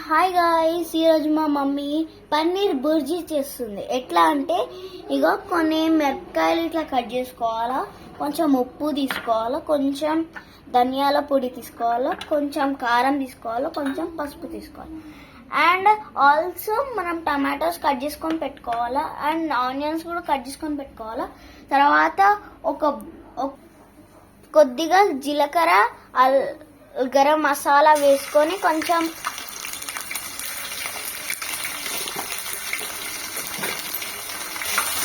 Hi guys, ఈరోజు మా mummy paneer bhurji చేస్తుంది. ఎట్లా అంటే ఇగో కొన్ని మిరపకాయలు ఇట్లా కట్ చేసుకోవాలా, కొంచెం ఉప్పు తీసుకోవాలా, కొంచెం ధనియాల పొడి తీసుకోవాలా, కొంచెం కారం తీసుకోవాలా, కొంచెం పసుపు తీసుకోవాలి. అండ్ ఆల్సో మనం టమాటోస్ కట్ చేసుకొని పెట్టుకోవాలా, అండ్ ఆనియన్స్ కూడా కట్ చేసుకొని పెట్టుకోవాలా. తర్వాత కొద్దిగా జీలకర్ర, గరం మసాలా వేసుకొని కొంచెం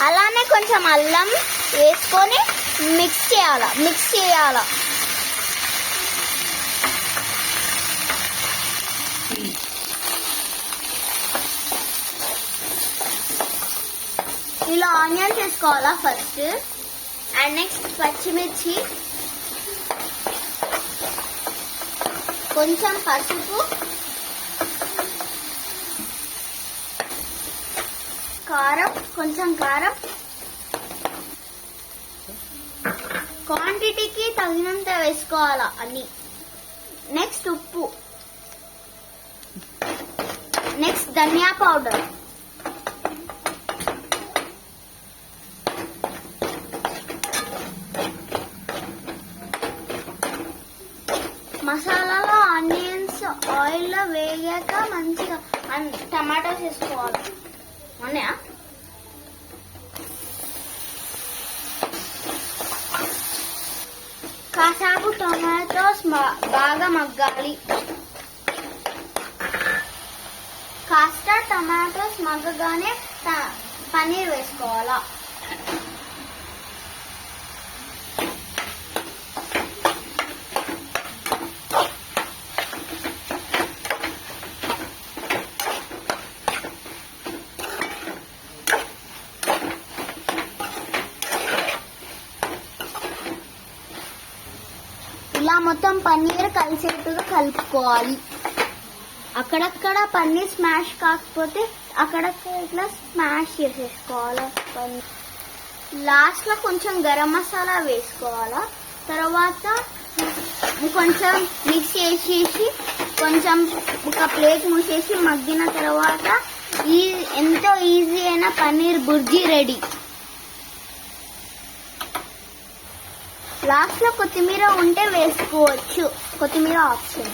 అలానే కొంచెం అల్లం వేసుకొని మిక్స్ చేయాల. ఇలా ఆనియన్స్ వేసుకోవాలా ఫస్ట్, అండ్ నెక్స్ట్ పచ్చిమిర్చి, కొంచెం పసుపు, కొంచెం కారం, క్వాంటిటీకి తగినంత వేసుకోవాలా అన్ని. నెక్స్ట్ ఉప్పు, నెక్స్ట్ ధనియా పౌడర్, మసాలాలో ఆనియన్స్ ఆయిల్లో వేగాక మంచిగా టమాటోస్ వేసుకోవాలి. ఉన్నాయా? కాసేపు టొమాటోస్ బాగా మగ్గాలి. కాస్త టమాటోస్ మగ్గగానే పన్నీర్ వేసుకోవాలా. ఇలా మొత్తం పన్నీర్ కలిసేట్టుగా కలుపుకోవాలి. అక్కడక్కడ పన్నీర్ స్మాష్ కాకపోతే అక్కడక్కడ ఇట్లా స్మాష్ చేసేసుకోవాలి. లాస్ట్ లో కొంచెం గరం మసాలా వేసుకోవాలా. తర్వాత కొంచెం మిక్స్ చేసేసి కొంచెం ఒక ప్లేట్ మూసేసి మగ్గిన తర్వాత ఎంతో ఈజీ అయిన పన్నీర్ బుర్జీ రెడీ. లాస్ట్ లో కొత్తిమీర ఉంటే వేసుకోవచ్చు, కొత్తిమీర ఆప్షన్.